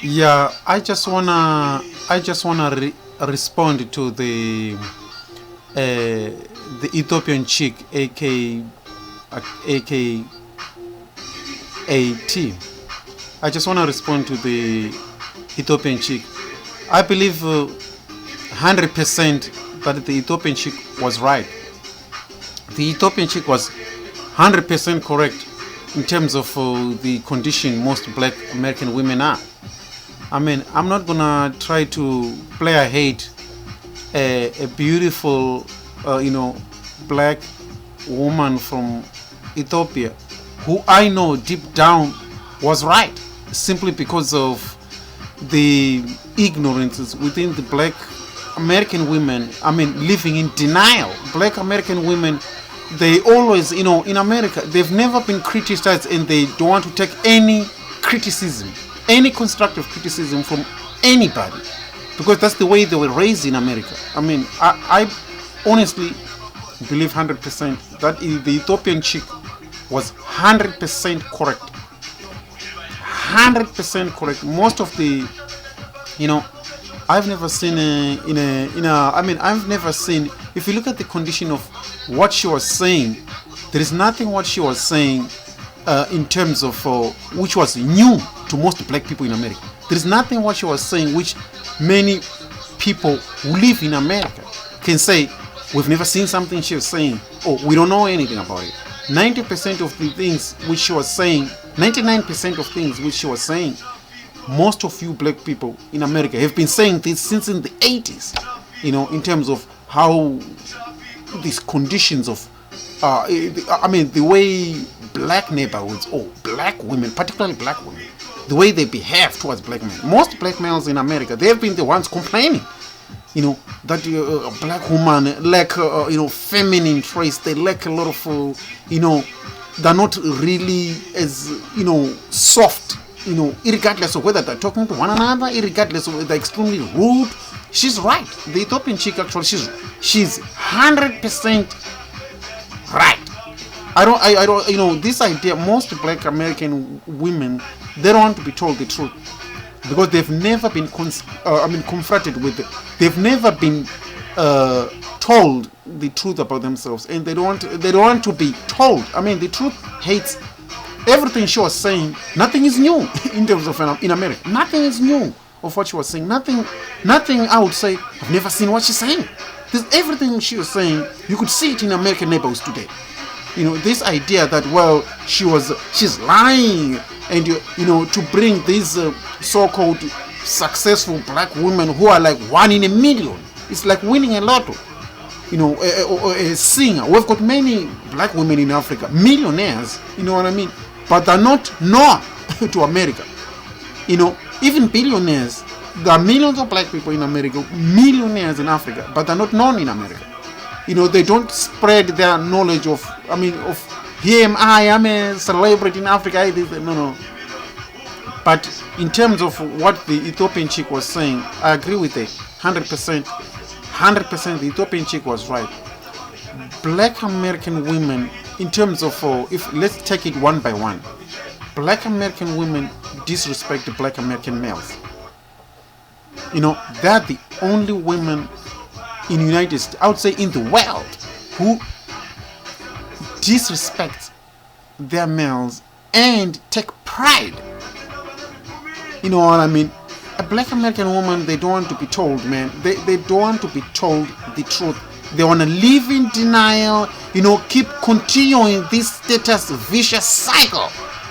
Yeah, I just wanna respond to the Ethiopian chick, aka AT. I just wanna respond to the Ethiopian chick. I believe 100% that the Ethiopian chick was right. The Ethiopian chick was 100% correct in terms of the condition most black American women are. I mean, I'm not gonna try to play a hate a beautiful, black woman from Ethiopia, who I know deep down was right, simply because of the ignorances within the black American women. I mean, living in denial. Black American women, they always, in America, they've never been criticized, and they don't want to take any criticism, any constructive criticism from anybody, because that's the way they were raised in America. I mean, I honestly believe 100% that the Ethiopian chick was 100% correct. 100% correct. Most of the, I've never seen I've never seen, if you look at the condition of what she was saying, there is nothing what she was saying in terms of which was new to most black people in America. There is nothing what she was saying which many people who live in America can say, we've never seen something she was saying, or we don't know anything about it. 90% of the things which she was saying, 99% of things which she was saying, most of you black people in America have been saying this since in the 80s, in terms of how these conditions of, the way black neighborhoods or black women, particularly black women, the way they behave towards black men. Most black males in America, they have been the ones complaining, that a black woman lack, feminine traits. They lack a lot of, they're not really as, soft, irregardless of whether they're talking to one another, irregardless of whether they're extremely rude. She's right. The Ethiopian chick, actually, she's 100% right. I don't, this idea, most black American women, they don't want to be told the truth, because they've never been confronted with it. They've never been told the truth about themselves, and they don't want to be told. I mean, the truth hates everything she was saying. Nothing is new in terms of in America. Nothing is new of what she was saying. Nothing I would say, I've never seen what she's saying. Everything she was saying, you could see it in American neighborhoods today. This idea that, well, she's lying, and to bring these so-called successful black women who are like 1 in a million, it's like winning a lotto. A singer. We've got many black women in Africa, millionaires, you know what I mean, but they're not known to America. Even billionaires. There are millions of black people in America, millionaires in Africa, but they're not known in America. They don't spread their knowledge of here am I'm a celebrity in Africa. No. But in terms of what the Ethiopian chick was saying, I agree with it 100%. 100%. The Ethiopian chick was right. Black American women, in terms of, if let's take it one by one, black American women disrespect the black American males. They're the only women in the United States, I would say in the world, who disrespect their males and take pride. You know what I mean? A black American woman, they don't want to be told, man. They don't want to be told the truth. They want to live in denial, keep continuing this status vicious cycle,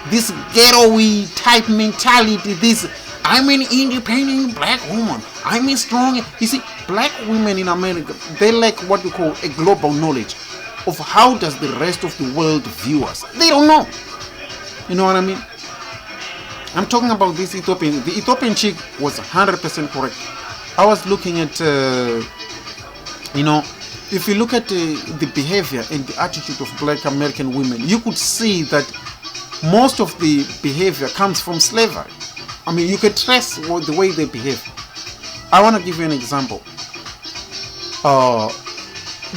this ghetto-y type mentality, this I'm an independent black woman, I'm a strong. You see, black women in America, they lack what we call a global knowledge of how does the rest of the world view us. They don't know. You know what I mean? I'm talking about this Ethiopian. The Ethiopian chick was 100% correct. I was looking at, if you look at the behavior and the attitude of black American women, you could see that most of the behavior comes from slavery. I mean, you can trace the way they behave. I want to give you an example.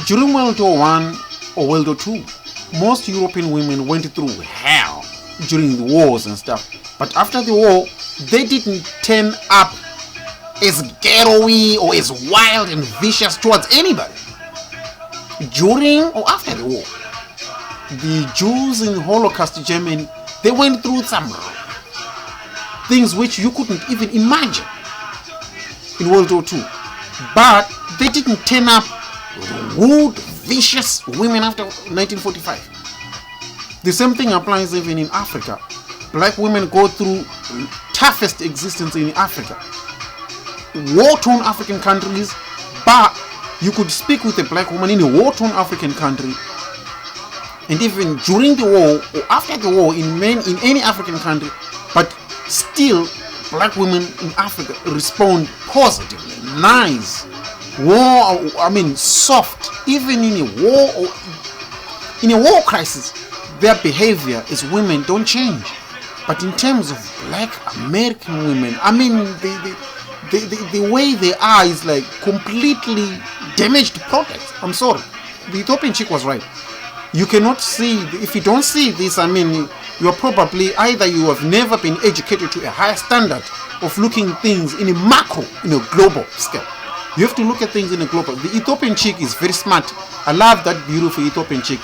During World War I or World War II, most European women went through hell during the wars and stuff. But after the war, they didn't turn up as ghetto-y or as wild and vicious towards anybody. During or after the war, the Jews in Holocaust Germany, they went through some things which you couldn't even imagine in World War II. But they didn't turn up rude, vicious women after 1945. The same thing applies even in Africa. Black women go through toughest existence in Africa. War-torn African countries, but you could speak with a black woman in a war-torn African country, and even during the war or after the war in any African country, but still black women in Africa respond positively, nice, soft. Even in a war or in a war crisis, their behavior as women don't change. But in terms of black American women, the way they are is like completely damaged products. I'm sorry. The Ethiopian chick was right. You cannot see, if you don't see this, you are probably either you have never been educated to a higher standard of looking things in a macro, in a global scale. You have to look at things in a global. The Ethiopian chick is very smart. I love that beautiful Ethiopian chick.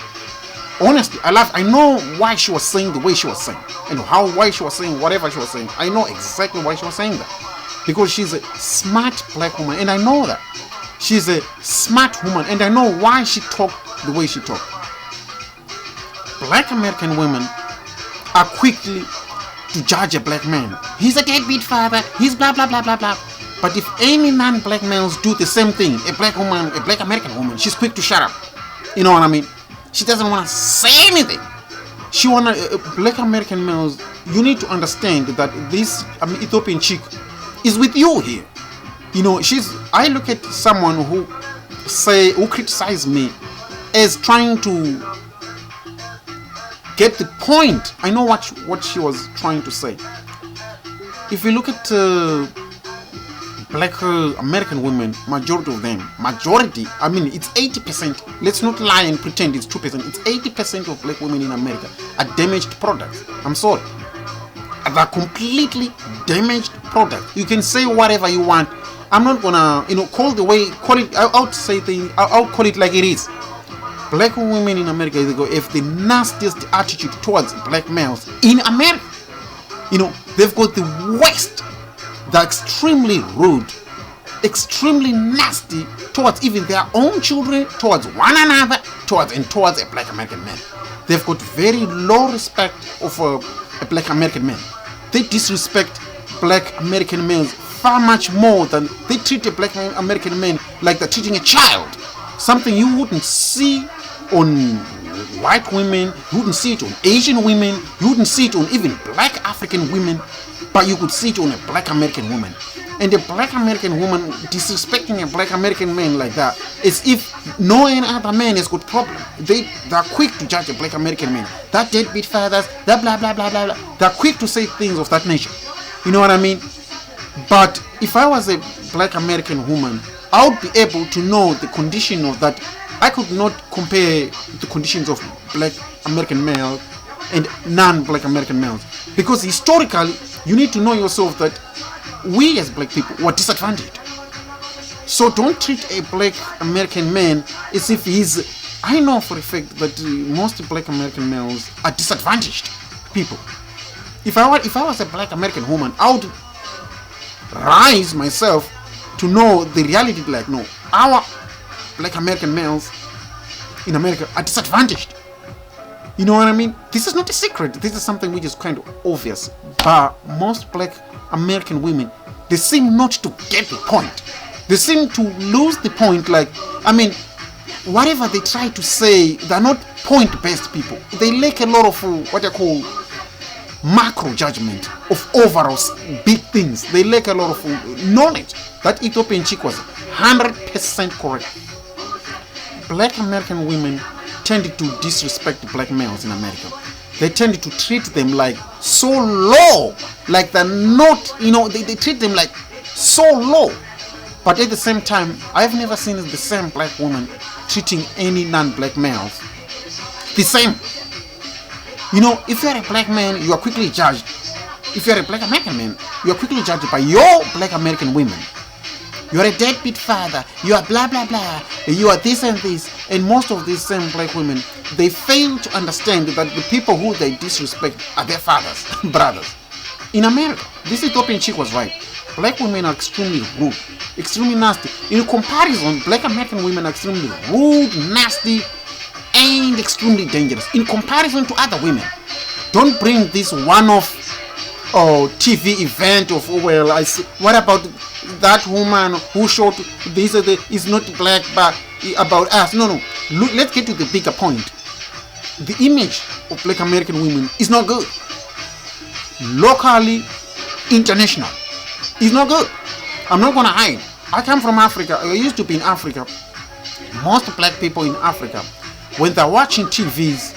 Honestly, I know why she was saying the way she was saying, and why she was saying whatever she was saying. I know exactly why she was saying that. Because she's a smart black woman, and I know that. She's a smart woman, and I know why she talked the way she talked. Black American women are quickly to judge a black man. He's a deadbeat father, he's blah blah blah blah blah. But if any non-black males do the same thing, a black woman, a black American woman, she's quick to shut up. You know what I mean? She doesn't want to say anything. She wanna black American males. You need to understand that this Ethiopian chick is with you here. You know, I look at someone who criticize me as trying to get the point. I know what she was trying to say. If you look at black American women, majority of them, it's 80%. Let's not lie and pretend it's 2%. It's 80% of black women in America are damaged products. I'm sorry. They're completely damaged products. You can say whatever you want. I'm not gonna, call it. I'll say things. I'll call it like it is. Black women in America, they have the nastiest attitude towards black males in America. They've got the worst. They're extremely rude, extremely nasty towards even their own children, towards one another, towards a black American man. They've got very low respect of a black American man. They disrespect black American males far much more than they treat a black American man like they're treating a child. Something you wouldn't see on white women, you wouldn't see it on Asian women, you wouldn't see it on even black African women, but you could see it on a black American woman. And a black American woman disrespecting a black American man like that, as if no any other man has got problem. They're quick to judge a black American man. That deadbeat fathers, that blah blah blah blah blah. They're quick to say things of that nature. You know what I mean? But if I was a black American woman, I would be able to know the condition of that. I could not compare the conditions of black American males and non-black American males, because historically you need to know yourself that we as black people were disadvantaged. So don't treat a black American man as if he's. I know for a fact that most black American males are disadvantaged people. If I was a black American woman, I would rise myself to know the reality. Like, no, our black American males in America are disadvantaged. You know what I mean? This is not a secret. This is something which is kind of obvious. But most black American women, they seem not to get the point. They seem to lose the point. Like, whatever they try to say, they're not point-based people. They lack a lot of what I call macro judgment of overall big things. They lack a lot of knowledge. That Ethiopian chick was 100% correct. Black American women tended to disrespect black males in America. They tended to treat them like so low, like they're not, they treat them like so low. But at the same time, I've never seen the same black woman treating any non-black males the same. If you're a black man, you are quickly judged. If you're a black American man, you're quickly judged by your black American women. You're a deadbeat father, you are blah blah blah, you are this and this. And most of these same black women, they fail to understand that the people who they disrespect are their fathers, brothers. In America, this Ethiopian chick was right. Black women are extremely rude, extremely nasty. In comparison, black American women are extremely rude, nasty, and extremely dangerous. In comparison to other women. Don't bring this one-off TV event of, oh well, I see, what about that woman who showed this is not black but about us. No. Look, let's get to the bigger point. The image of black American women is not good. Locally, international, is not good. I'm not gonna hide. I come from Africa. I used to be in Africa. Most black people in Africa, when they're watching TVs,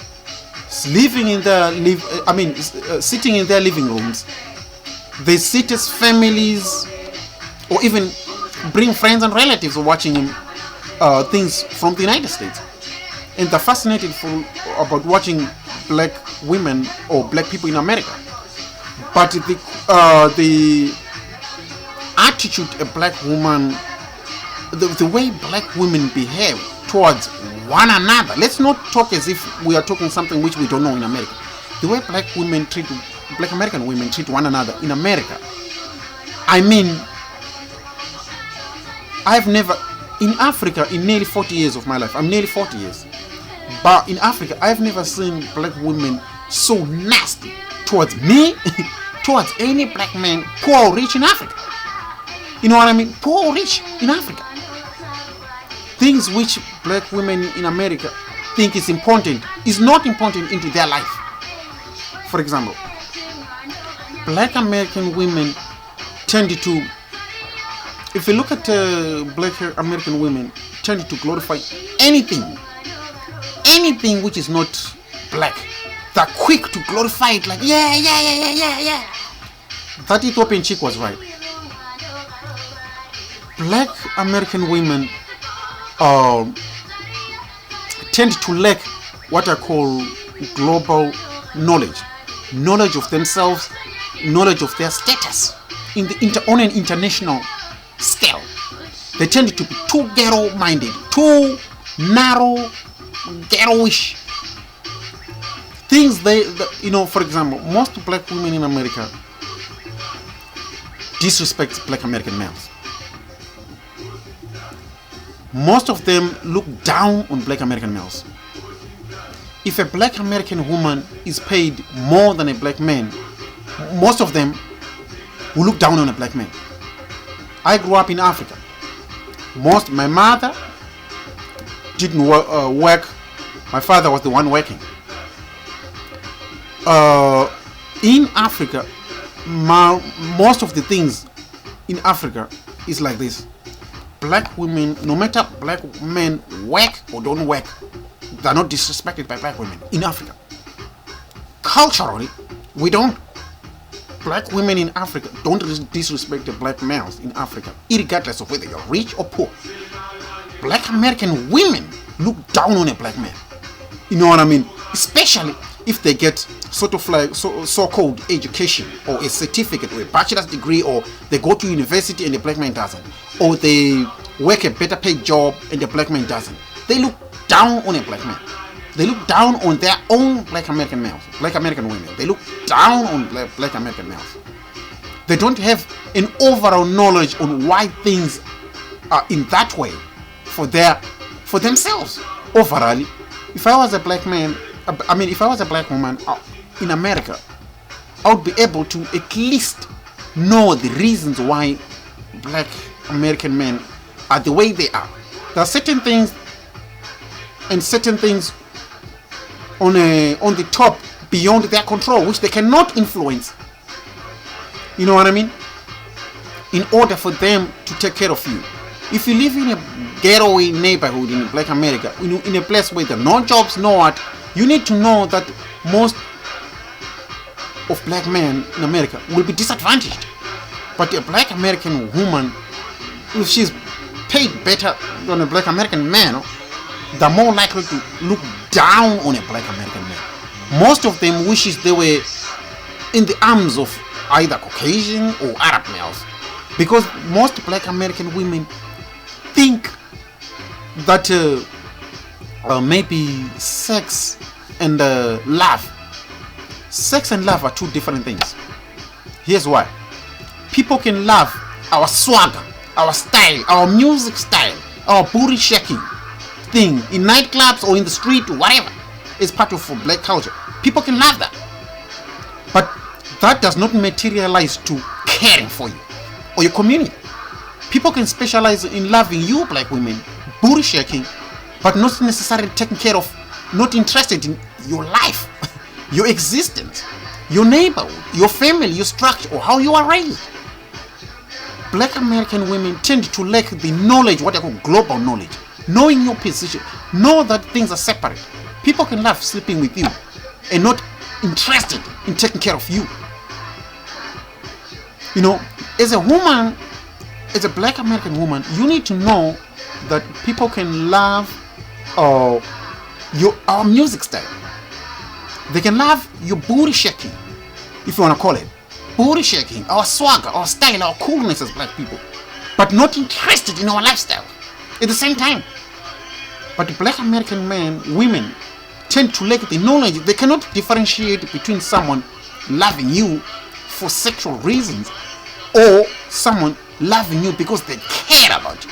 living in their sitting in their living rooms, they sit as families, or even bring friends and relatives watching things from the United States, and they're fascinated about watching black women or black people in America. But the attitude a black woman, the way black women behave towards one another. Let's not talk as if we are talking something which we don't know in America. The way black American women treat one another in America. I mean, I've never, in Africa, in nearly 40 years of my life, I'm nearly 40 years, but in Africa, I've never seen black women so nasty towards me, towards any black man, poor or rich in Africa. You know what I mean? Poor or rich in Africa. Things which black women in America think is important is not important into their life. For example, black American women tend to, if you look at black American women, tend to glorify anything which is not black. They're quick to glorify it, like yeah. That Ethiopian chick was right. Black American women tend to lack what I call global knowledge of themselves, knowledge of their status on an international scale. They tend to be too ghetto-minded, too narrow, ghettoish. Things for example, most black women in America disrespect black American males. Most of them look down on black American males. If a black American woman is paid more than a black man, most of them will look down on a black man. I grew up in Africa. My mother didn't work. My father was the one working. In Africa, most of the things in Africa is like this. Black women, no matter black men work or don't work, they're not disrespected by black women in Africa. Culturally, we don't. Black women in Africa don't disrespect the black males in Africa, regardless of whether you're rich or poor. Black American women look down on a black man. You know what I mean? Especially if they get sort of like so-called education or a certificate or a bachelor's degree, or they go to university and the black man doesn't, or they work a better paid job and the black man doesn't. They look down on a black man. They look down on their own black American males, black American women. They look down on black American males. They don't have an overall knowledge on why things are in that way for themselves. Overall, if I was a black man, if I was a black woman in America, I would be able to at least know the reasons why black American men are the way they are. There are certain things on the top beyond their control, which they cannot influence. You know what I mean? In order for them to take care of you. If you live in a ghetto neighborhood in black America, in a place where there are no jobs, no what, you need to know that most of black men in America will be disadvantaged. But a black American woman, if she's paid better than a black American man, they're more likely to look down on a black American man. Most of them wishes they were in the arms of either Caucasian or Arab males. Because most black American women think that maybe sex and love. Sex and love are two different things. Here's why. People can love our swagger, our style, our music style, our booty shaking thing in nightclubs or in the street or whatever. It's part of black culture. People can love that. But that does not materialize to caring for you or your community. People can specialize in loving you, black women, booty shaking, but not necessarily taking care of, not interested in your life, your existence, your neighborhood, your family, your structure, or how you are raised. Black American women tend to lack the knowledge, what I call global knowledge, knowing your position, know that things are separate. People can love sleeping with you and not interested in taking care of you. You know, as a woman, as a black American woman, you need to know that people can love our music style. They can love your booty shaking, if you want to call it. Booty shaking, our swagger, our style, our coolness as black people, but not interested in our lifestyle at the same time. But the black American women tend to lack the knowledge. They cannot differentiate between someone loving you for sexual reasons or someone loving you because they care about you.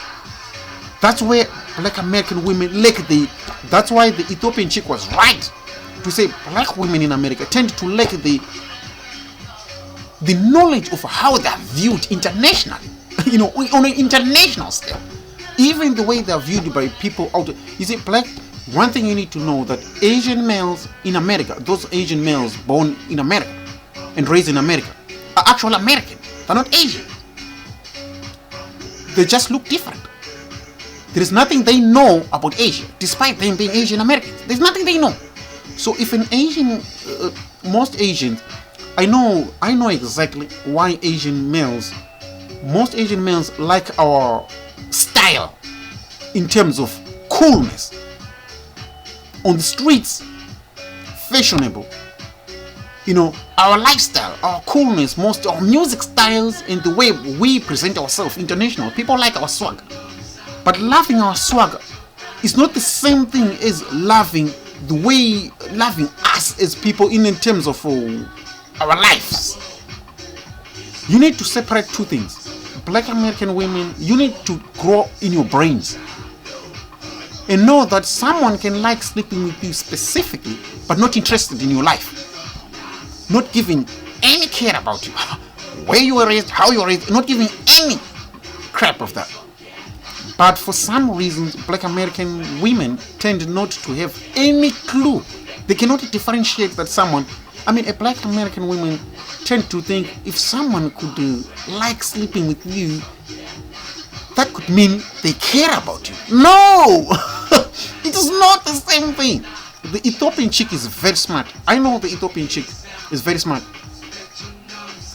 That's where black American women lack that's why the Ethiopian chick was right to say black women in America tend to lack the knowledge of how they are viewed internationally, you know, on an international scale. Even the way they are viewed by people out there. You see, black, one thing you need to know that Asian males in America, those Asian males born in America and raised in America, are actual American. They're not Asian. They just look different. There is nothing they know about Asia, despite them being Asian Americans. There's nothing they know. So if an Asian, most Asians, I know exactly why most Asian males like our style in terms of coolness. On the streets, fashionable. You know, our lifestyle, our coolness, our music styles, and the way we present ourselves international. People like our swagger. But loving our swagger is not the same thing as loving us as people in terms of our lives. You need to separate two things. Black American women, you need to grow in your brains and know that someone can like sleeping with you specifically, but not interested in your life, not giving any care about you, where you were raised, how you were raised, not giving any crap of that. But for some reason, black American women tend not to have any clue. They cannot differentiate that someone, a black American woman tend to think if someone could like sleeping with you, that could mean they care about you. No! It is not the same thing. The Ethiopian chick is very smart. I know the Ethiopian chick is very smart.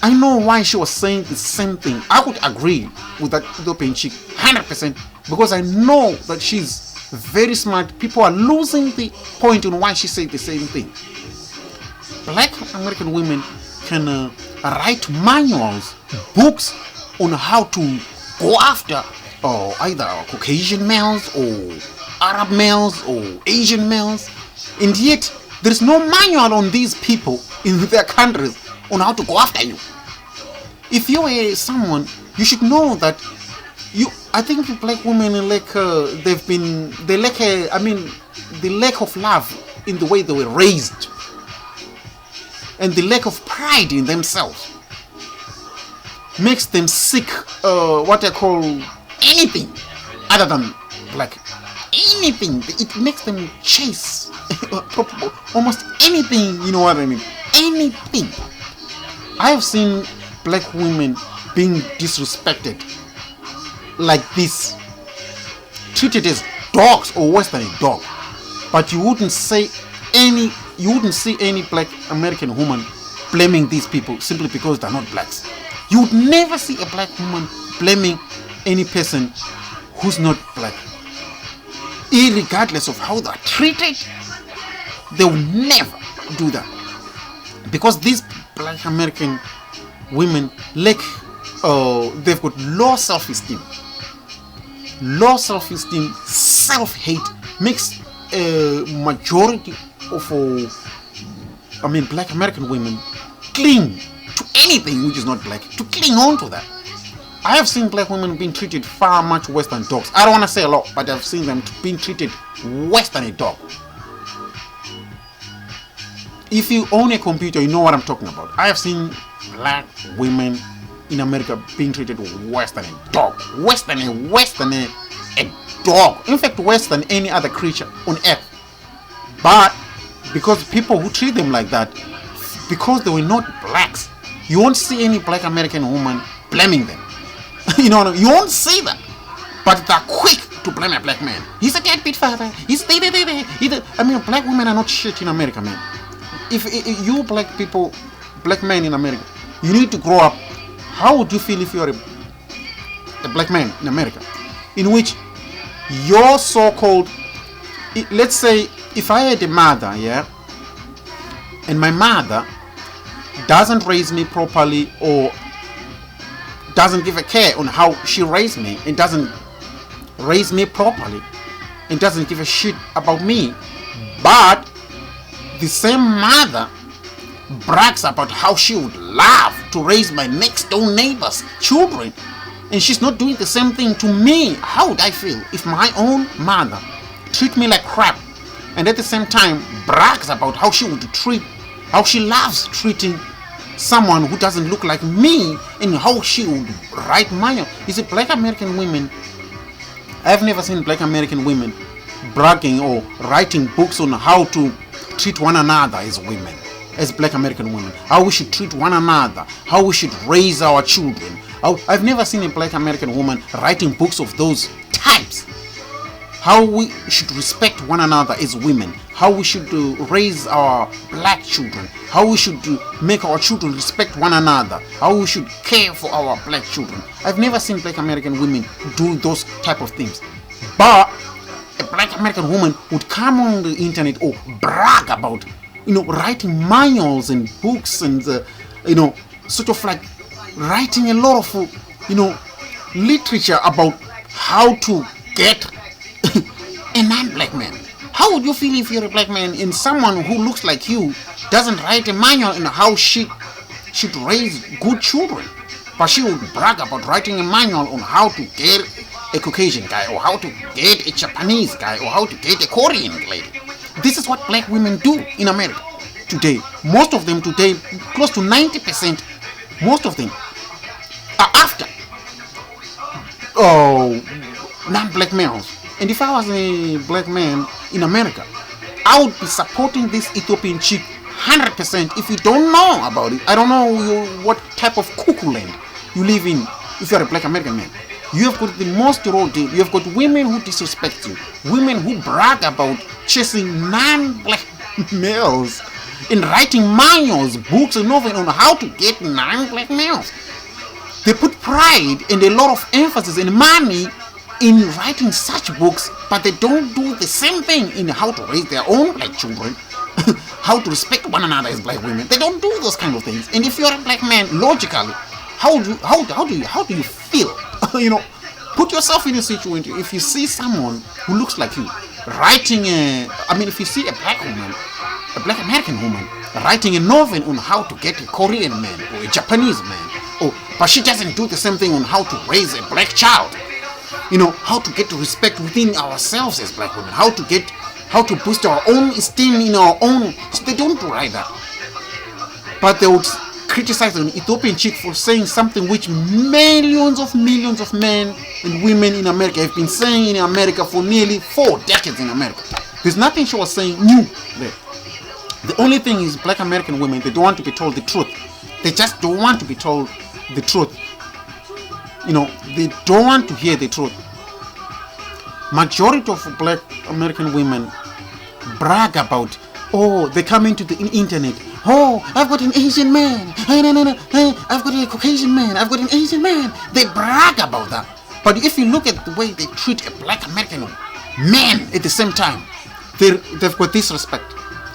I know why she was saying the same thing. I would agree with that Ethiopian chick 100% because I know that she's very smart. People are losing the point on why she said the same thing. Black American women can write manuals, books on how to go after either Caucasian males or Arab males or Asian males, and yet there is no manual on these people in their countries on how to go after you. If you are someone, you should know that I think black women lack the lack of love in the way they were raised, and the lack of pride in themselves makes them seek what I call anything other than black. Anything. It makes them chase almost anything, you know what I mean? Anything. I have seen black women being disrespected like this, treated as dogs or worse than a dog. But you wouldn't see any black American woman blaming these people simply because they're not blacks. You would never see a black woman blaming any person who's not black. Irregardless of how they're treated, they will never do that. Because these black American women lack, they've got low self-esteem. Low self-esteem, self-hate makes a majority of, Black American women cling to anything which is not black, to cling on to that. I have seen black women being treated far much worse than dogs. I don't want to say a lot, but I've seen them being treated worse than a dog. If you own a computer, you know what I'm talking about. I have seen black women in America being treated worse than a dog. Worse than a dog. In fact, worse than any other creature on earth. But because people who treat them like that, because they were not blacks, you won't see any black American woman blaming them. You won't see that. But they're quick to blame a black man. He's a deadbeat father. Black women are not shit in America, man. If you black men in America, you need to grow up. How would you feel if you're a black man in America, in which your so-called, let's say, if I had a mother, yeah, and my mother doesn't raise me properly or doesn't give a care on how she raised me and doesn't raise me properly and doesn't give a shit about me, but the same mother brags about how she would love to raise my next door neighbor's children, and she's not doing the same thing to me, how would I feel if my own mother treat me like crap and at the same time brags about how she loves treating someone who doesn't look like me and how she would write my... You see, black American women, I've never seen black American women bragging or writing books on how to treat one another as women, as black American women, how we should treat one another, how we should raise our children. I've never seen a black American woman writing books of those types. How we should respect one another as women, how we should raise our black children, how we should make our children respect one another, how we should care for our black children. I've never seen black American women do those type of things. But a black American woman would come on the internet or brag about, writing manuals and books and, sort of like writing a lot of, literature about how to get a non-black man. How would you feel if you're a black man and someone who looks like you doesn't write a manual on how she should raise good children, but she would brag about writing a manual on how to get a Caucasian guy or how to get a Japanese guy or how to get a Korean lady? This is what black women do in America today. Most of them today, close to 90%, most of them are after non-black males. And if I was a black man in America, I would be supporting this Ethiopian chick 100%. If you don't know about it, I don't know what type of cuckoo land you live in if you're a black American man. You have got the most raw deal. You have got women who disrespect you, women who brag about chasing non-black males and writing manuals, books and novels on how to get non-black males. They put pride and a lot of emphasis and money in writing such books, but they don't do the same thing in how to raise their own black children, how to respect one another as black women. They don't do those kind of things. And if you're a black man, logically, how do you feel? Put yourself in a situation. If you see someone who looks like you writing if you see a black woman, a black American woman writing a novel on how to get a Korean man or a Japanese man, but she doesn't do the same thing on how to raise a black child. How to get respect within ourselves as black women, how to boost our own esteem in our own. So they don't do right that. But they would criticize an Ethiopian chick for saying something which millions of men and women in America have been saying in America for nearly 4 decades in America. There's nothing she was saying new there. The only thing is black American women, they don't want to be told the truth. They just don't want to be told the truth. They don't want to hear the truth. Majority of black American women brag about, they come into the internet, I've got an Asian man, I've got a Caucasian man, I've got an Asian man. They brag about that. But if you look at the way they treat a black American man at the same time, they've got this respect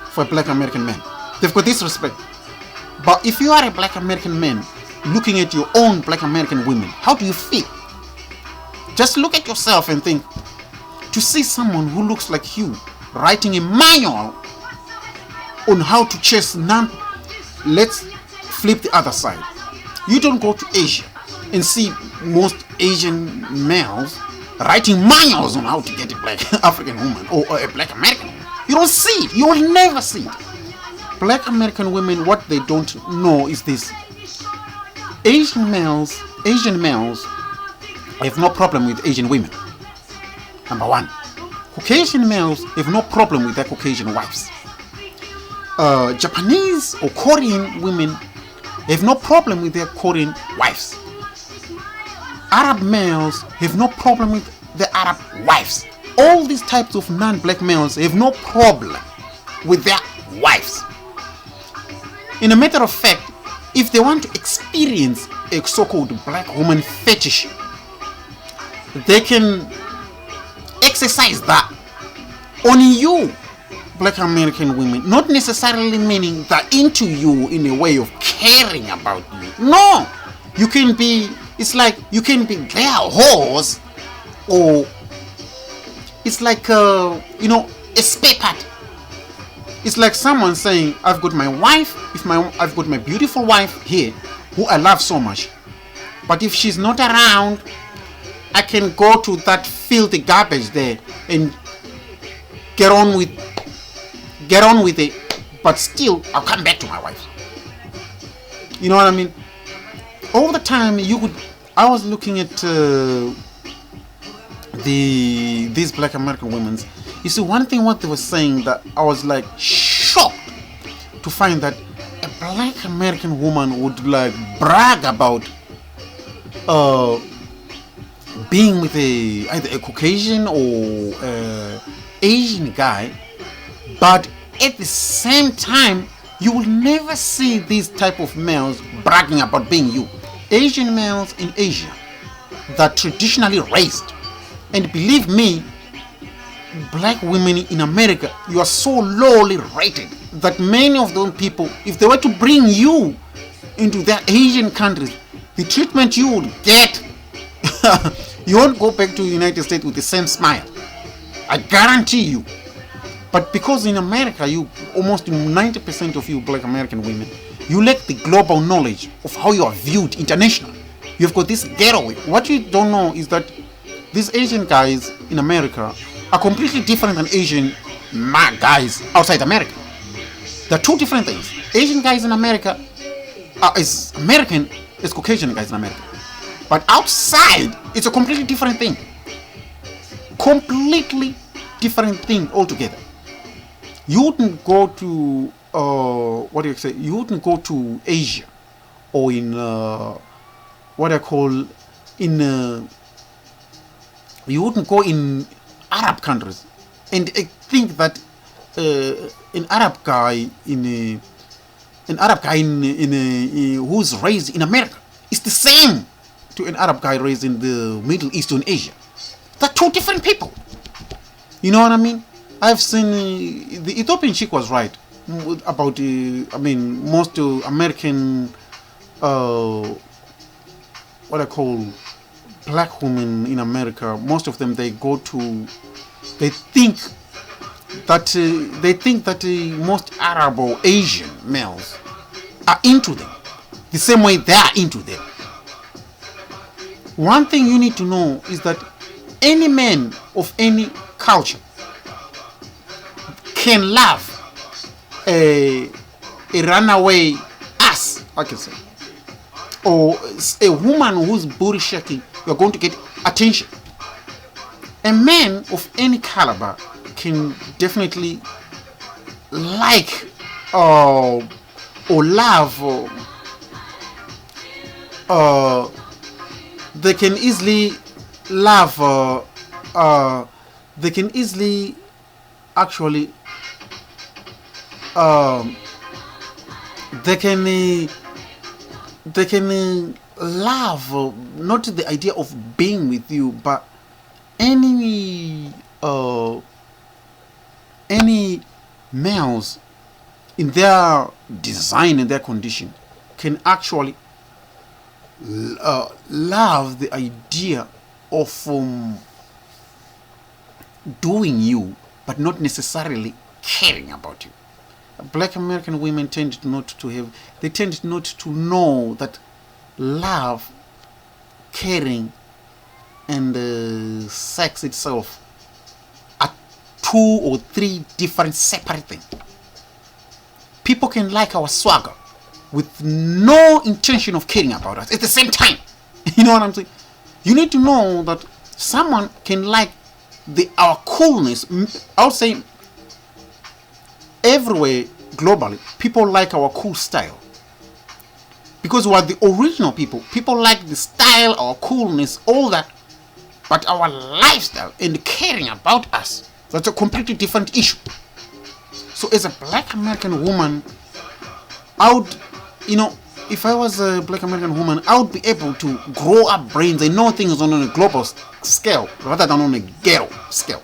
for a black American man. They've got this respect. But if you are a black American man looking at your own black American women, how do you feel? Just look at yourself and think, to see someone who looks like you writing a manual on how to chase non. Let's flip the other side. You don't go to Asia and see most Asian males writing manuals on how to get a black African woman or a black American woman. You don't see it. You will never see it. Black American women, what they don't know is this. Asian males have no problem with Asian women. Number one. Caucasian males have no problem with their Caucasian wives. Japanese or Korean women have no problem with their Korean wives. Arab males have no problem with the Arab wives. All these types of non-black males have no problem with their wives. In a matter of fact, if they want to experience a so-called black woman fetish, they can exercise that on you, black American women. Not necessarily meaning that into you in a way of caring about you. No, you can be. It's like you can be their horse, or it's like a spare part. It's like someone saying, "I've got my wife. I've got my beautiful wife here, who I love so much, but if she's not around, I can go to that filthy garbage there and get on with it, but still I'll come back to my wife." You know what I mean? All the time I was looking at these black American women. You see, one thing what they were saying that I was like shocked to find that a black American woman would like brag about being with either a Caucasian or Asian guy, but at the same time you will never see these type of males bragging about being you. Asian males in Asia that traditionally raised, and believe me, black women in America, you are so lowly rated that many of those people, if they were to bring you into their Asian countries, the treatment you would get, you won't go back to the United States with the same smile. I guarantee you. But because in America, almost 90% of you black American women, you lack the global knowledge of how you are viewed internationally. You've got this getaway. What you don't know is that these Asian guys in America are completely different than Asian guys outside America. They're two different things. Asian guys in America are as American as Caucasian guys in America. But outside, it's a completely different thing. Completely different thing altogether. You wouldn't go to you wouldn't go to Asia or in you wouldn't go in Arab countries and think that an Arab guy who's raised in America is the same to an Arab guy raised in the Middle East or in Asia. They're two different people. You know what I mean? I've seen the Ethiopian chick was right about most American black women in America. Most of them they think that most Arab or Asian males are into them the same way they are into them. One thing you need to know is that any man of any culture can love a runaway ass, I can say, or a woman who's booty shaking. You're going to get attention. A man of any caliber can definitely like or love. They can easily love. They can easily actually. They can love not the idea of being with you, but any males in their design and their condition can actually love the idea of doing you, but not necessarily caring about you. Black American women tend not to know that love, caring, and sex itself are 2 or 3 different separate things. People can like our swagger with no intention of caring about us at the same time. You know what I'm saying? You need to know that someone can like our coolness. I'll say everywhere globally, people like our cool style. Because we are the original people. People like the style, our coolness, all that. But our lifestyle and caring about us, that's a completely different issue. So as a Black American woman, I would, if I was a Black American woman, I would be able to grow up brains and know things on a global scale rather than on a ghetto scale.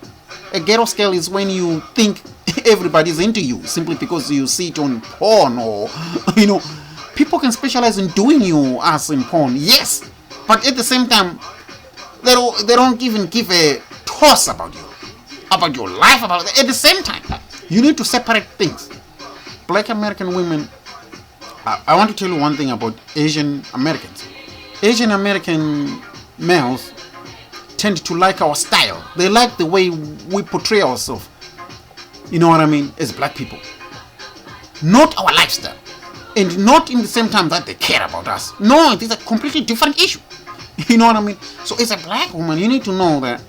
A ghetto scale is when you think everybody's into you simply because you see it on porn or, people can specialize in doing you as in porn, yes, but at the same time, they don't even give a toss about you, about your life, at the same time. You need to separate things. Black American women, I want to tell you one thing about Asian Americans. Asian American males tend to like our style. They like the way we portray ourselves. You know what I mean? As black people. Not our lifestyle. And not in the same time that they care about us. No, it is a completely different issue. You know what I mean? So as a black woman, you need to know that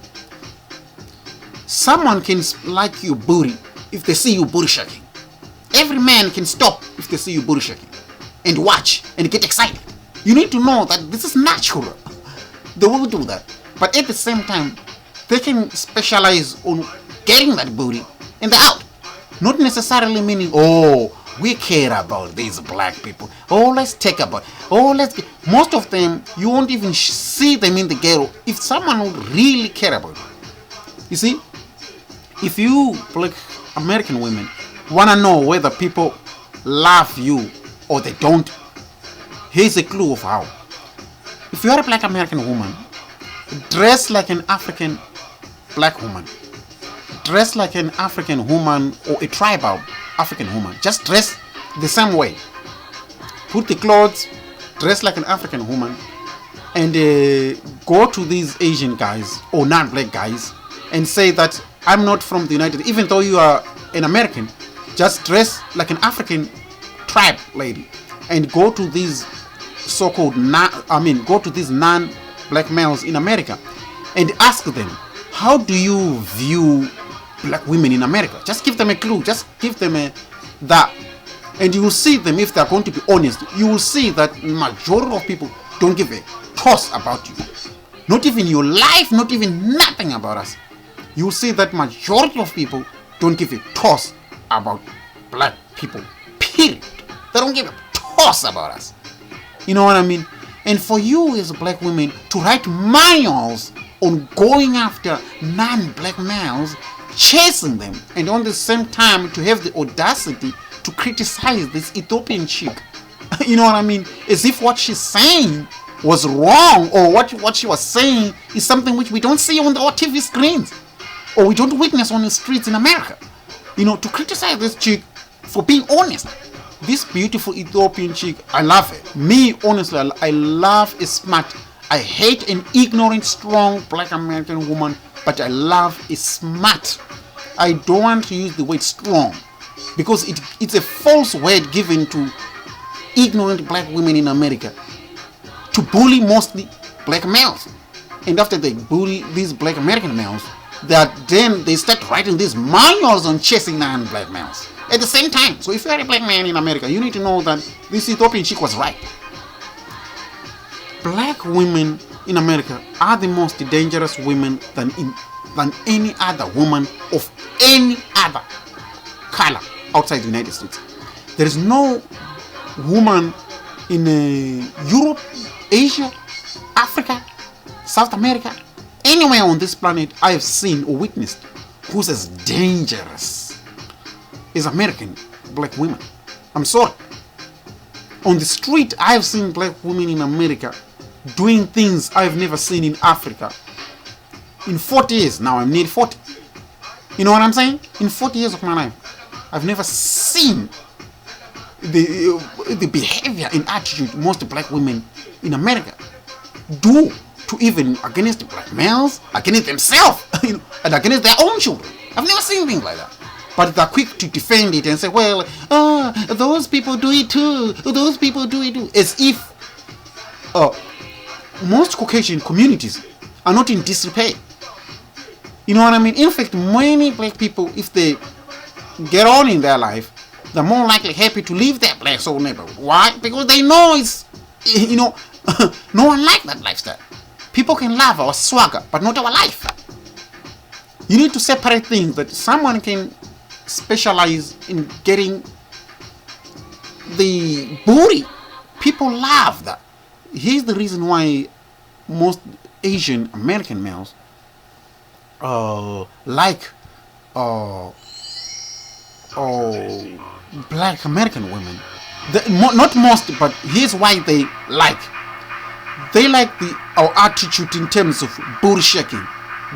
someone can like your booty if they see you booty shaking. Every man can stop if they see you booty shaking and watch and get excited. You need to know that this is natural. They will do that. But at the same time, they can specialize on getting that booty and they're out. Not necessarily meaning, we care about these black people. Most of them, you won't even see them in the ghetto if someone would really care about you. You see, if you Black American women want to know whether people love you or they don't, here's a clue of how. If you are a Black American woman, dress like an African black woman. Dress like an African woman or a tribal African woman. Just dress the same way. Put the clothes, dress like an African woman, and go to these Asian guys or non-black guys and say that I'm not from the United States. Even though you are an American, just dress like an African tribe lady and go to these go to these non-black males in America and ask them, how do you view black women in America? Just give them a clue. Just give them that. And you will see them, if they're going to be honest, you will see that majority of people don't give a toss about you. Not even your life, not even nothing about us. You will see that majority of people don't give a toss about black people. Period. They don't give a toss about us. You know what I mean? And for you as black women to write manuals on going after non-black males, chasing them, and on the same time to have the audacity to criticize this Ethiopian chick, you know what I mean? As if what she's saying was wrong, or what she was saying is something which we don't see on our TV screens, or we don't witness on the streets in America. To criticize this chick for being honest. This beautiful Ethiopian chick, I love her. Me, honestly, I love a smart. I hate an ignorant, strong Black American woman, but I love a smart. I don't want to use the word strong because it's a false word given to ignorant black women in America to bully mostly black males. And after they bully these black American males, then they start writing these manuals on chasing non-black males at the same time. So if you're a black man in America, you need to know that this Ethiopian chick was right. Black women in America are the most dangerous women than any other woman of any other color outside the United States. There is no woman in Europe, Asia, Africa, South America, anywhere on this planet I have seen or witnessed who's as dangerous as American black women. I'm sorry. On the street, I have seen black women in America doing things I've never seen in Africa. In 40 years, now I'm nearly 40. You know what I'm saying? In 40 years of my life, I've never seen the behavior and attitude most black women in America do to even against black males, against themselves, and against their own children. I've never seen things like that. But they're quick to defend it and say, well, those people do it too. Those people do it too. As if most Caucasian communities are not in disrepair. You know what I mean? In fact, many black people, if they get on in their life, they're more likely happy to leave their black soul neighborhood. Why? Because they know it's, no one likes that lifestyle. People can love our swagger, but not our life. You need to separate things, that someone can specialize in getting the booty. People love that. Here's the reason why most Asian American males like black American women. Not most, but here's why they like. They like our attitude in terms of booty shaking.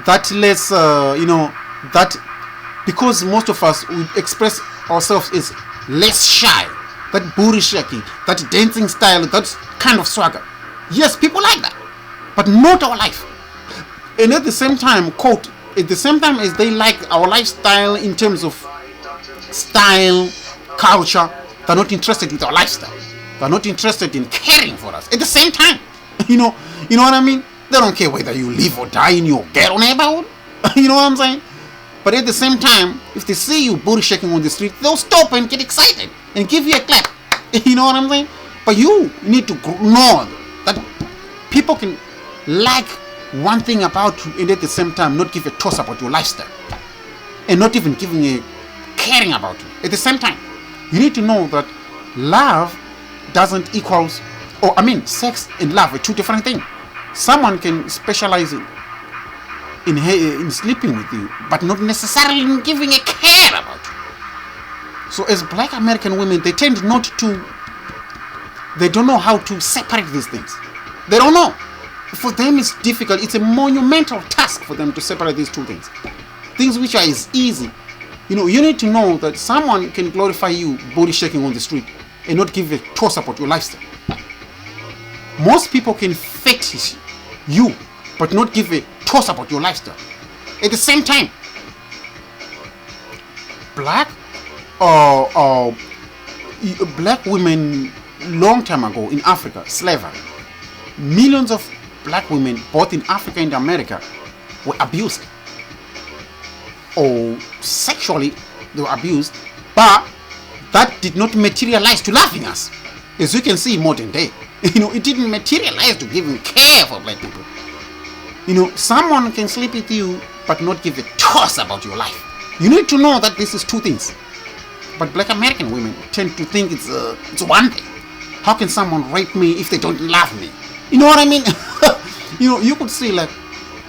That lets that, because most of us would express ourselves as less shy. That booty shaking, that dancing style, that kind of swagger. Yes, people like that, but not our life. And at the same time, at the same time as they like our lifestyle in terms of style, culture, they're not interested with our lifestyle. They're not interested in caring for us. At the same time, you know what I mean? They don't care whether you live or die in your ghetto neighborhood. You know what I'm saying? But at the same time, if they see you booty shaking on the street, they'll stop and get excited and give you a clap. You know what I'm saying? But you need to know that people can like one thing about you and at the same time not give a toss about your lifestyle. And not even giving a caring about you. At the same time, you need to know that love doesn't equals, sex and love are two different things. Someone can specialize in sleeping with you, but not necessarily in giving a care about you. So as black American women, they tend they don't know how to separate these things. They don't know. For them it's difficult. It's a monumental task for them to separate these two things. Things which are easy. You need to know that someone can glorify you body shaking on the street and not give a toss about your lifestyle. Most people can fetish you but not give a toss about your lifestyle. At the same time, black women long time ago in Africa, slavery, millions of black women both in Africa and America were abused. Or sexually they were abused, but that did not materialize to loving us. As you can see in modern day, it didn't materialize to giving care for black people. Someone can sleep with you but not give a toss about your life. You need to know that this is two things. But black American women tend to think it's one thing. How can someone rape me if they don't love me? You know what I mean? You could say, like,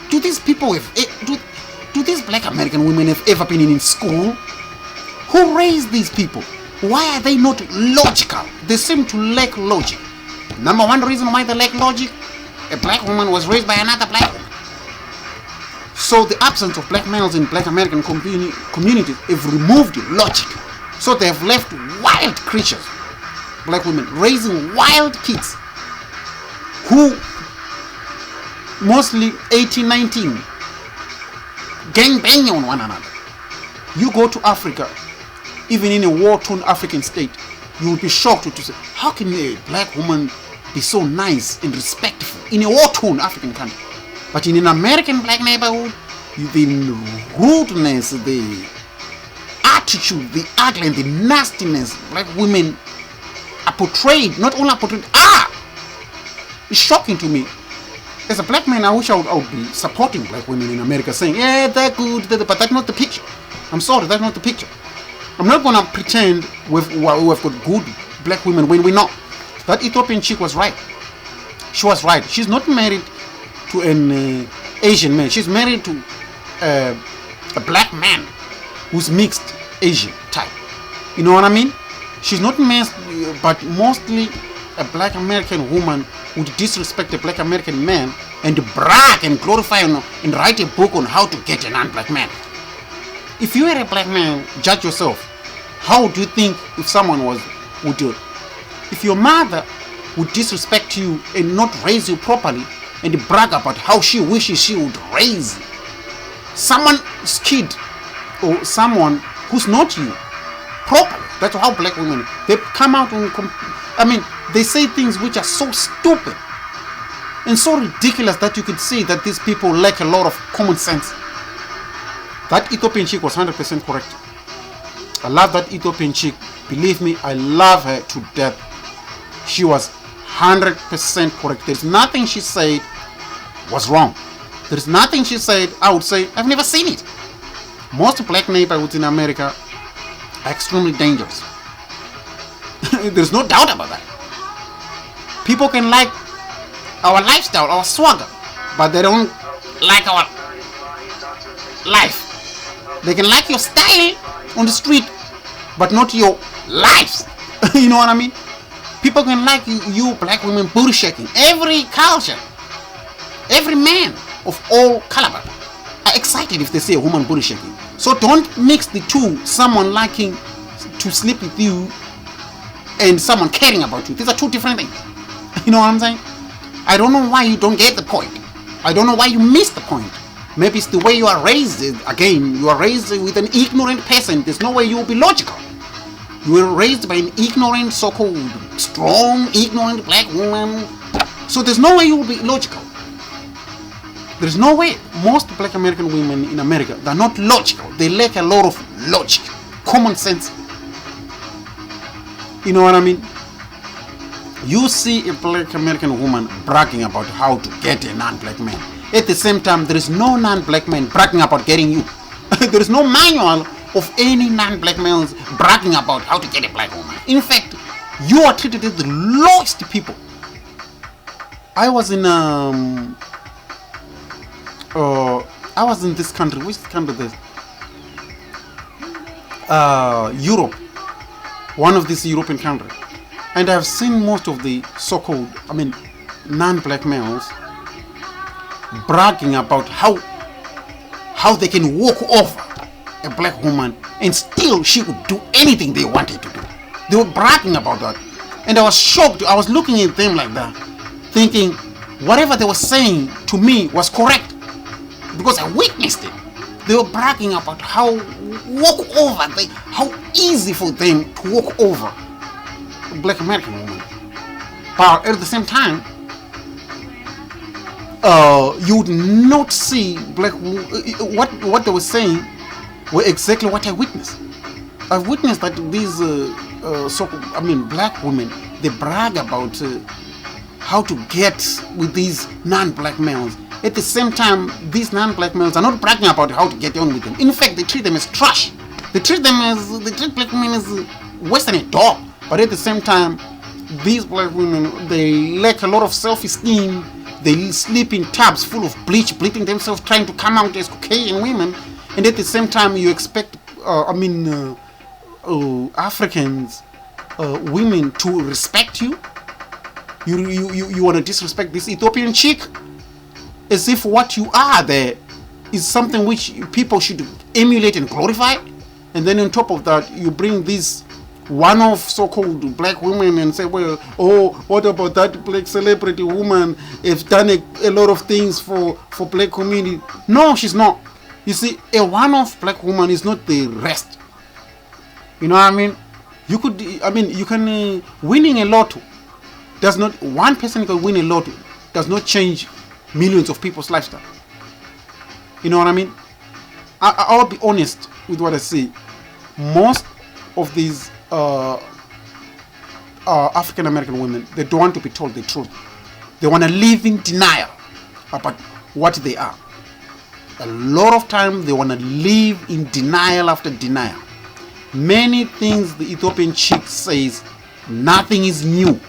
do these people do these black American women have ever been in school? Who raised these people? Why are they not logical? They seem to lack logic. Number one reason why they lack logic: a black woman was raised by another black woman. So the absence of black males in black American communities have removed logic. So they have left wild creatures, black women, raising wild kids who mostly 18, 19, gang banging on one another. You go to Africa, even in a war-torn African state, you will be shocked to say, how can a black woman be so nice and respectful in a war-torn African country? But in an American black neighborhood, the rudeness, the attitude, the ugly, and the nastiness black women are portrayed, not only are portrayed, it's shocking to me. As a black man, I wish I would be supporting black women in America, saying, yeah, they're good, but that's not the picture. I'm sorry, that's not the picture. I'm not going to pretend we've got good black women when we're not. That Ethiopian chick was right. She was right. She's not married to an Asian man. She's married to a black man who's mixed Asian type. You know what I mean? She's not mixed, but mostly a black American woman would disrespect a black American man and brag and glorify and write a book on how to get a non-black man? If you were a black man, judge yourself. How do you think if someone would do it? If your mother would disrespect you and not raise you properly and brag about how she wishes she would raise someone's kid or someone who's not you properly. That's how black women, they come out and they say things which are so stupid and so ridiculous that you could see that these people lack a lot of common sense. That Ethiopian chick was 100% correct. I love that Ethiopian chick. Believe me, I love her to death. She was 100% correct. There's nothing she said was wrong. There's nothing she said I would say I've never seen it. Most black neighborhoods in America are extremely dangerous. There's no doubt about that. People can like our lifestyle, our swagger, but they don't like our life. They can like your style on the street, but not your lives. You know what I mean? People can like you black women booty shaking. Every culture, every man of all caliber are excited if they see a woman booty shaking. So don't mix the two, someone liking to sleep with you and someone caring about you. These are two different things. You know what I'm saying? I don't know why you don't get the point. I don't know why you missed the point. Maybe it's the way you are raised. Again, you are raised with an ignorant person. There's no way you will be logical. You were raised by an ignorant, so-called strong, ignorant black woman. So there's no way you will be logical. There's no way. Most black American women in America, they're not logical. They lack a lot of logic, common sense. You know what I mean? You see a black American woman bragging about how to get a non-black man. At the same time, there is no non-black man bragging about getting you. There is no manual of any non-black males bragging about how to get a black woman. In fact, you are treated as the lowest people. I was in this country. Which country is this? Europe. One of these European countries. And I've seen most of the so-called, non-black males bragging about how they can walk over a black woman and still she would do anything they wanted to do. They were bragging about that. And I was shocked. I was looking at them like that, thinking whatever they were saying to me was correct because I witnessed it. They were bragging about how easy for them to walk over a black American woman. But at the same time, you would not see what they were saying were exactly what I witnessed. I witnessed that these black women, they brag about how to get with these non-black males. At the same time, these non-black males are not bragging about how to get on with them. In fact, they treat them as trash. They treat black women as worse than a dog. But at the same time, these black women, they lack a lot of self-esteem. They sleep in tubs full of bleach, bleaching themselves, trying to come out as Caucasian women. And at the same time, you expect, Africans, women to respect you. You want to disrespect this Ethiopian chick, as if what you are there is something which people should emulate and glorify. And then on top of that, you bring these one-off so-called black women and say, well, oh, what about that black celebrity woman? Has done a lot of things for black community. No, she's not. You see, a one-off black woman is not the rest. You know what I mean? You can winning a lotto does not, one person can win a lotto does not change millions of people's lifestyle. You know what I mean? I'll be honest with what I say. Most of these African American women, they don't want to be told the truth. They want to live in denial about what they are. A lot of time they want to live in denial after denial. Many things the Ethiopian chick says, nothing is new.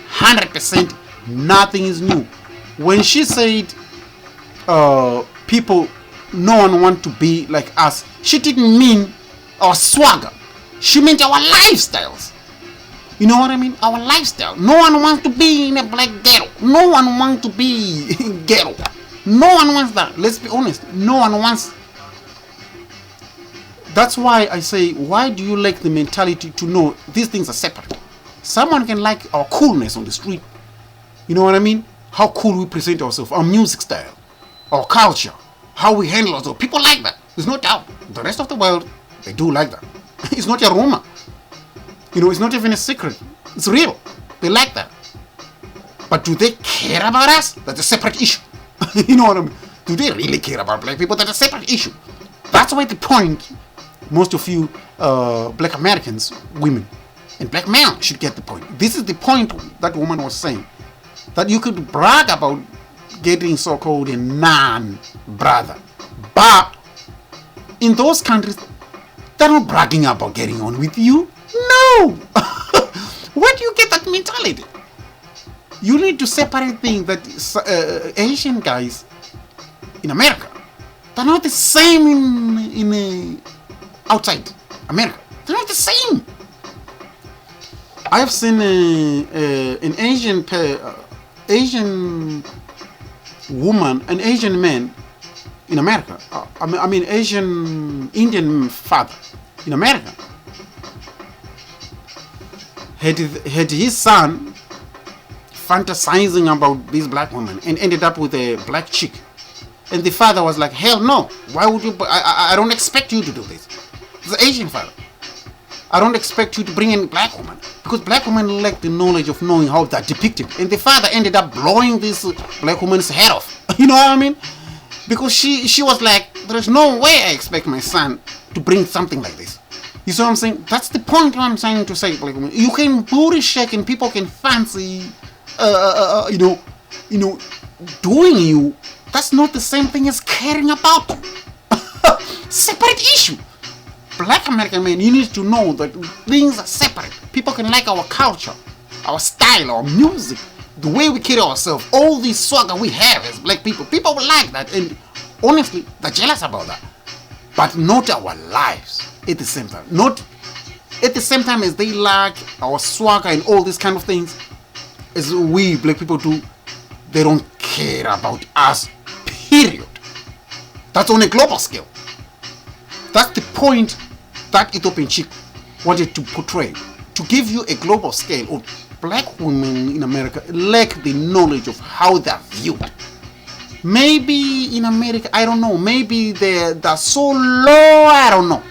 100% nothing is new. When she said people, no one want to be like us, she didn't mean our swagger. She meant our lifestyles. You know what I mean? Our lifestyle. No one wants to be in a black ghetto. No one wants to be in ghetto. No one wants that. Let's be honest. No one wants. That's why I say, why do you lack the mentality to know these things are separate? Someone can like our coolness on the street. You know what I mean? How cool we present ourselves, our music style, our culture, how we handle ourselves. People like that. There's no doubt. The rest of the world, they do like that. It's not a rumor. You know, it's not even a secret. It's real. They like that. But do they care about us? That's a separate issue. You know what I mean? Do they really care about black people? That's a separate issue. That's why the point, most of you black Americans, women, and black men should get the point. This is the point that woman was saying. That you could brag about getting so-called a non-brother. But in those countries, they're not bragging about getting on with you. No! Where do you get that mentality? You need to separate things that Asian guys in America, they're not the same in outside America. They're not the same. I've seen an Asian woman, an Asian man in America. I mean Asian Indian father in America had his son fantasizing about this black woman and ended up with a black chick. And the father was like, hell no, why would you? I don't expect you to do this. It's an Asian father. I don't expect you to bring in a black woman, because black women lack the knowledge of knowing how they're depicted. And the father ended up blowing this black woman's head off. You know what I mean? Because she was like, there's no way I expect my son to bring something like this. You see what I'm saying? That's the point I'm trying to say, black women. You can booty shake and people can fancy, doing you. That's not the same thing as caring about you. Separate issue. Black American men, you need to know that things are separate. People can like our culture, our style, our music, the way we carry ourselves, all this swagger we have as black people. People will like that, and honestly, they're jealous about that. But not our lives at the same time. Not at the same time as they like our swagger and all these kind of things, as we black people do. They don't care about us, period. That's on a global scale. That's the point that Ethiopian chick wanted to portray. To give you a global scale of black women in America lack the knowledge of how they're viewed. Maybe in America, I don't know, maybe they're so low, I don't know.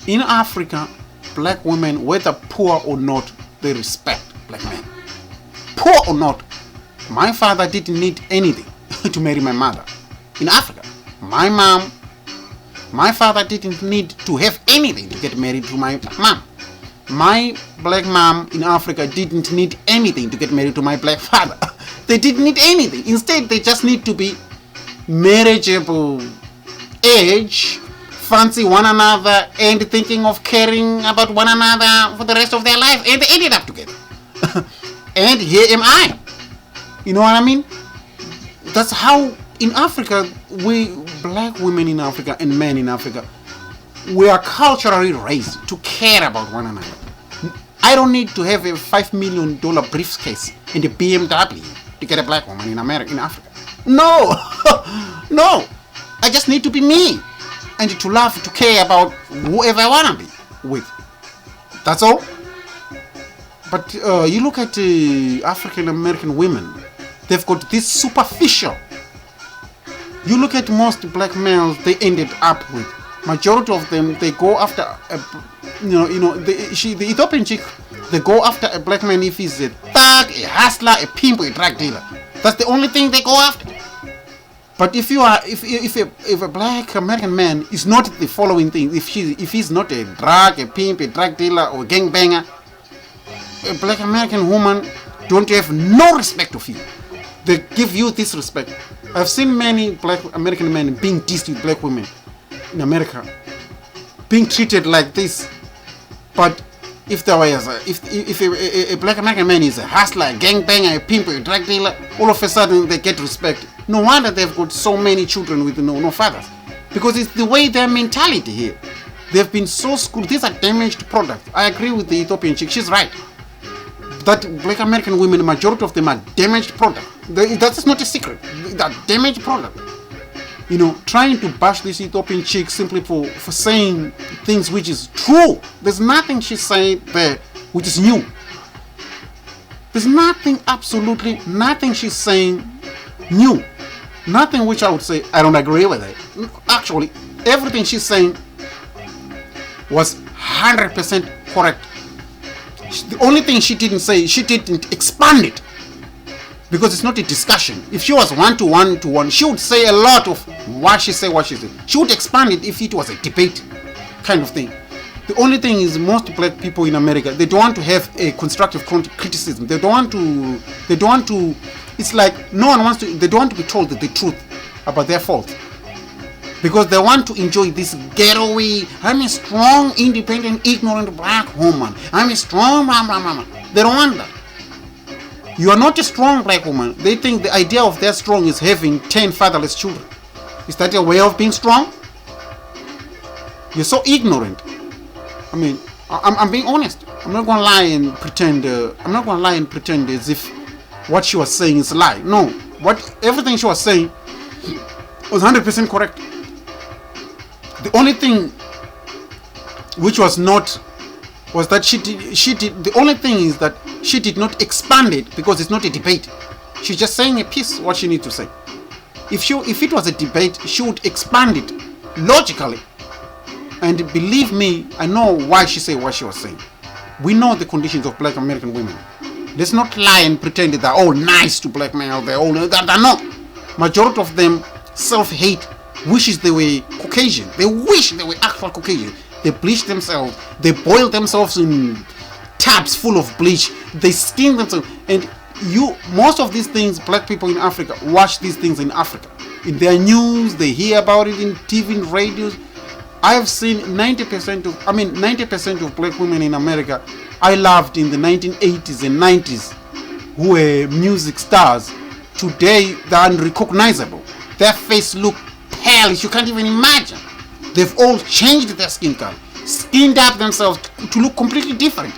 In Africa, black women, whether poor or not, they respect black men. Poor or not, my father didn't need anything to marry my mother. In Africa, my father didn't need to have anything to get married to my mom. My black mom in Africa didn't need anything to get married to my black father. They didn't need anything. Instead, they just need to be marriageable age, fancy one another, and thinking of caring about one another for the rest of their life. And they ended up together. And here am I. You know what I mean? That's how in Africa, we black women in Africa and men in Africa, we are culturally raised to care about one another. I don't need to have a $5 million briefcase and a BMW to get a black woman in America, in Africa. No, no. I just need to be me and to love, to care about whoever I want to be with. That's all. But you look at African American women, they've got this superficial. You look at most black males they ended up with. Majority of them, they go after the Ethiopian chick, they go after a black man if he's a thug, a hustler, a pimp, or a drug dealer. That's the only thing they go after. But if a black American man is not the following thing, if he's not a pimp, a drug dealer, or a gangbanger, a black American woman don't have no respect of you. They give you this respect. I've seen many black American men being dissed with black women in America, being treated like this. But if there was if a black American man is a hustler, a gangbanger, a pimp, a drug dealer, all of a sudden they get respect. No wonder they've got so many children with no fathers, because it's the way their mentality here. They've been so screwed. These are damaged products. I agree with the Ethiopian chick. She's right. That Black American women, the majority of them are damaged products. That's not a secret. They're damaged products. Trying to bash this Ethiopian chick simply for saying things which is true. There's nothing she said there which is new. There's nothing, absolutely nothing she's saying new. Nothing which I would say I don't agree with it. Actually, everything she's saying was 100% correct. The only thing she didn't say, she didn't expand it. Because it's not a discussion. If she was one-to-one, she would say a lot of what she said. She would expand it if it was a debate kind of thing. The only thing is, most black people in America, they don't want to have a constructive criticism. They don't want to, it's like no one wants to, they don't want to be told the truth about their fault. Because they want to enjoy this getaway, I'm a strong, independent, ignorant black woman. I'm a strong, blah, blah, blah. They don't want that. You are not a strong black woman. They think the idea of their strong is having 10 fatherless children. Is that a way of being strong? You're so ignorant. I mean, I'm being honest. I'm not gonna lie and pretend. As if what she was saying is a lie. No, everything she was saying was 100% correct. The only thing which was not was that she did. The only thing is that she did not expand it because it's not a debate. She's just saying a piece what she needs to say. If it was a debate, she would expand it logically. And believe me, I know why she said what she was saying. We know the conditions of black American women. Let's not lie and pretend that they're all nice to black men. They're not. Majority of them self-hate, wishes they were Caucasian. They wish they were actual Caucasian. They bleach themselves. They boil themselves in tubs full of bleach. They skin themselves. And most of these things, black people in Africa watch these things in Africa. In their news, they hear about it in TV and radios. I have seen 90% of black women in America I loved in the 1980s and 90s who were music stars. Today they're unrecognizable. Their face look pale, you can't even imagine. They've all changed their skin color, skinned up themselves to look completely different.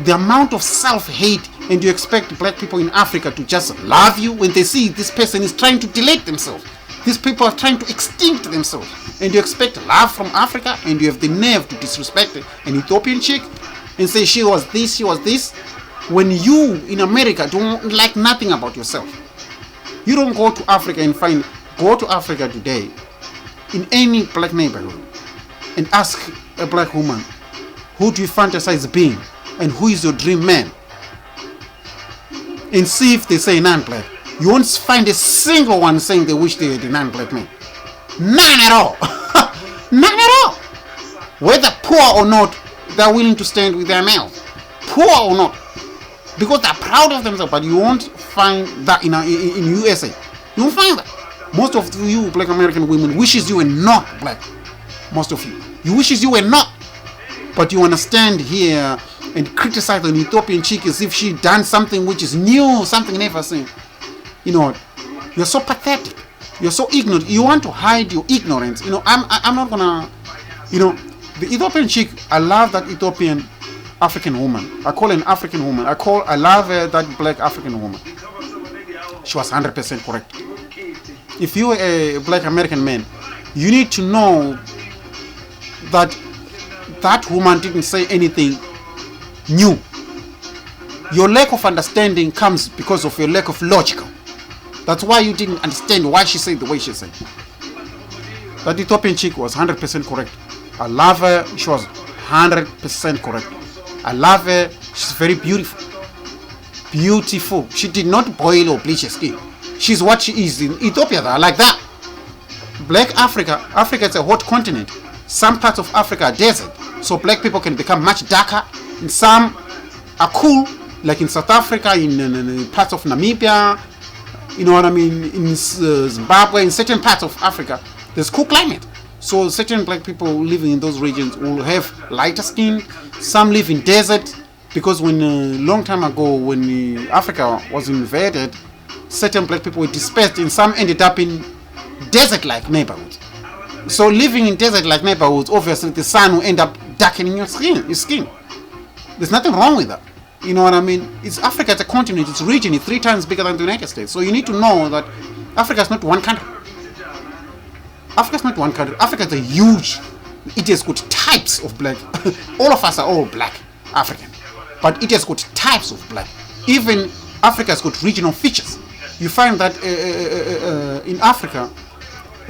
The amount of self-hate, and you expect black people in Africa to just love you when they see this person is trying to delete themselves. These people are trying to extinct themselves. And you expect love from Africa, and you have the nerve to disrespect an Ethiopian chick and say she was this, when you in America don't like nothing about yourself. You don't go to Africa and go to Africa today in any black neighborhood and ask a black woman, who do you fantasize being and who is your dream man? And see if they say non-black. You won't find a single one saying they wish they had a non-black man. None at all. None at all. Whether poor or not, they're willing to stand with their males. Poor or not. Because they're proud of themselves. But you won't find that in USA. You won't find that. Most of you black American women wishes you were not black. Most of you. You wishes you were not. But you understand here and criticize an Ethiopian chick as if she done something which is new, something never seen. You know, you're so pathetic. You're so ignorant. You want to hide your ignorance. You know, I'm not gonna, the Ethiopian chick, I love that Ethiopian African woman. I call her an African woman. I love her, that black African woman. She was 100% correct. If you're a black American man, you need to know that that woman didn't say anything new. Your lack of understanding comes because of your lack of logical. That's why you didn't understand why she said the way she said. That Ethiopian chick was 100% correct. I love her. She was 100% correct. I love her. She's very beautiful. Beautiful. She did not boil or bleach her skin. She's what she is in Ethiopia. They are like that. Black Africa is a hot continent. Some parts of Africa are desert. So black people can become much darker. And some are cool. Like in South Africa, in parts of Namibia. You know what I mean? In Zimbabwe, in certain parts of Africa, there's cool climate. So certain black people living in those regions will have lighter skin. Some live in desert because when a long time ago, when Africa was invaded, certain black people were dispersed and some ended up in desert-like neighborhoods. So living in desert-like neighborhoods, obviously the sun will end up darkening your skin. There's nothing wrong with that. You know what I mean? It's Africa, it's a continent, it's a region, it's 3 times bigger than the United States. So you need to know that Africa is not one country. Africa is not one country. Africa is a huge. It has got types of black. All of us are all black African, but it has got types of black. Even Africa has got regional features. You find that in Africa,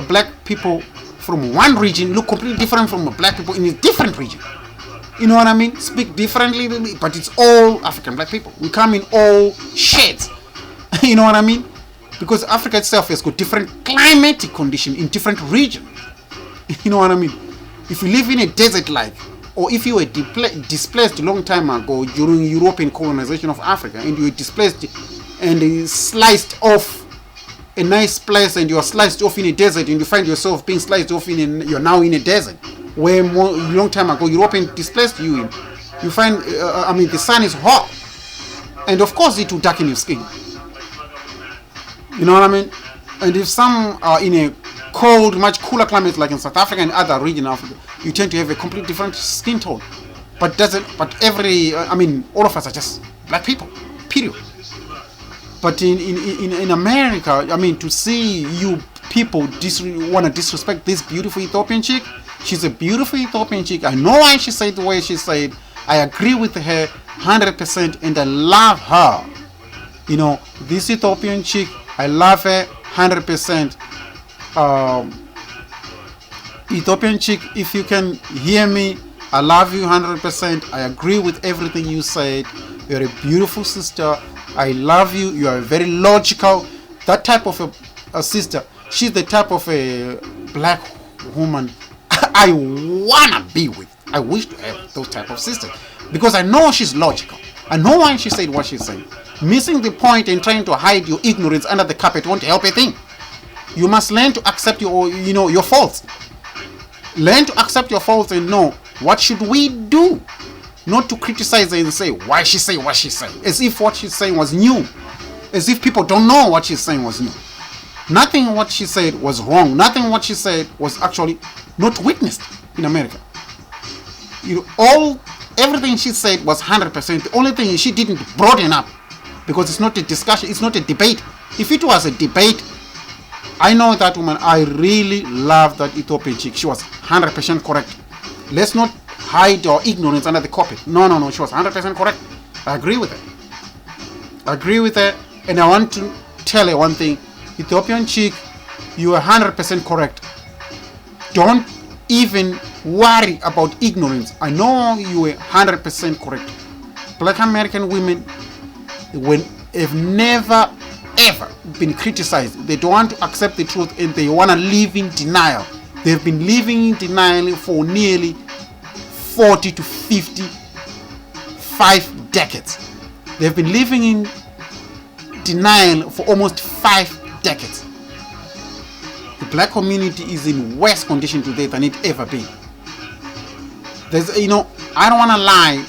black people from one region look completely different from black people in a different region. You know what I mean? Speak differently, but it's all African black people. We come in all shades. You know what I mean? Because Africa itself has got different climatic conditions in different regions. You know what I mean? If you live in a desert-like, or if you were displaced a long time ago during European colonization of Africa, and you were displaced and sliced off a nice place, and you are sliced off in a desert, and you find yourself being sliced off you're now in a desert, where a long time ago European displaced you in, you find, the sun is hot, and of course it will darken your skin. You know what I mean? And if some are in a cold, much cooler climate like in South Africa and other regions of Africa, you tend to have a completely different skin tone. But all of us are just black people, period. But in America, to see you people want to disrespect this beautiful Ethiopian chick, she's a beautiful Ethiopian chick. I know why she said the way she said. I agree with her 100%, and I love her. You know, this Ethiopian chick, I love her 100%. Ethiopian chick, if you can hear me, I love you 100%. I agree with everything you said. You're a beautiful sister. I love you. You are very logical. That type of a sister. She's the type of a black woman I wanna be with. I wish to have those type of sisters, because I know she's logical. I know why she said what she's saying. Missing the point and trying to hide your ignorance under the carpet won't help a thing. You must learn to accept your faults. Learn to accept your faults and know what should we do. Not to criticize her and say why she say what she say, as if what she's saying was new, as if people don't know what she's saying was new. Nothing what she said was wrong. Nothing what she said was actually not witnessed in America. Everything she said was 100%. The only thing she didn't broaden up, because it's not a discussion, it's not a debate. If it was a debate, I know that woman. I really love that Ethiopian chick. She was 100% correct. Let's not hide our ignorance under the carpet. No. She was 100% correct. I agree with her. And I want to tell her one thing. Ethiopian chick, you are 100% correct. Don't even worry about ignorance. I know you are 100% correct. Black American women have never ever been criticized. They don't want to accept the truth, and they want to live in denial. They've been living in denial for nearly 40 to 55 decades. They've been living in denial for almost 5 decades. The black community is in worse condition today than it ever been. I don't want to lie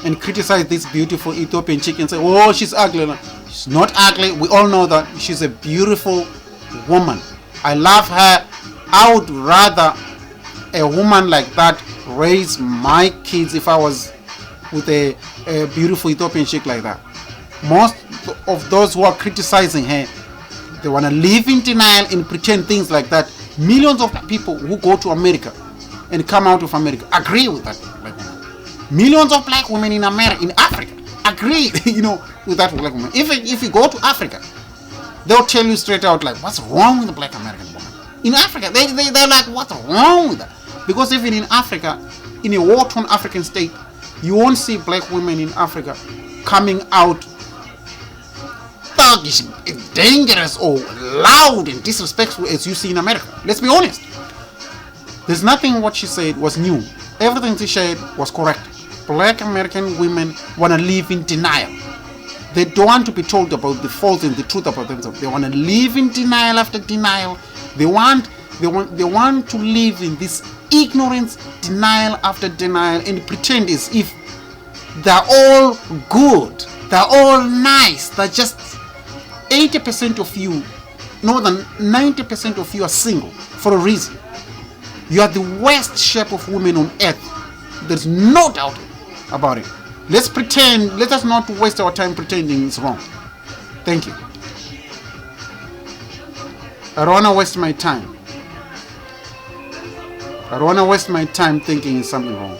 and criticize this beautiful Ethiopian chick and say, oh, she's ugly. She's not ugly. We all know that she's a beautiful woman. I love her. I would rather a woman like that raise my kids if I was with a beautiful Ethiopian chick like that. Most of those who are criticizing her, they want to live in denial and pretend things like that. Millions of people who go to America and come out of America agree with that black woman. Millions of black women in Africa agree, with that black woman. If you go to Africa, they'll tell you straight out, like, what's wrong with the black American woman? In Africa, they're like, what's wrong with that? Because even in Africa, in a war-torn African state, you won't see black women in Africa coming out thuggish, dangerous, or loud and disrespectful as you see in America. Let's be honest. There's nothing what she said was new. Everything she said was correct. Black American women want to live in denial. They don't want to be told about the faults and the truth about themselves. They want to live in denial after denial. They want to live in this ignorance, denial after denial, and pretend as if they're all good, they're all nice. They're just 80% of you, more than 90% of you are single for a reason. You are the worst shape of women on earth. There's no doubt about it. Let's pretend. Let us not waste our time pretending it's wrong. Thank you. I don't want to waste my time. I don't want to waste my time thinking it's something wrong.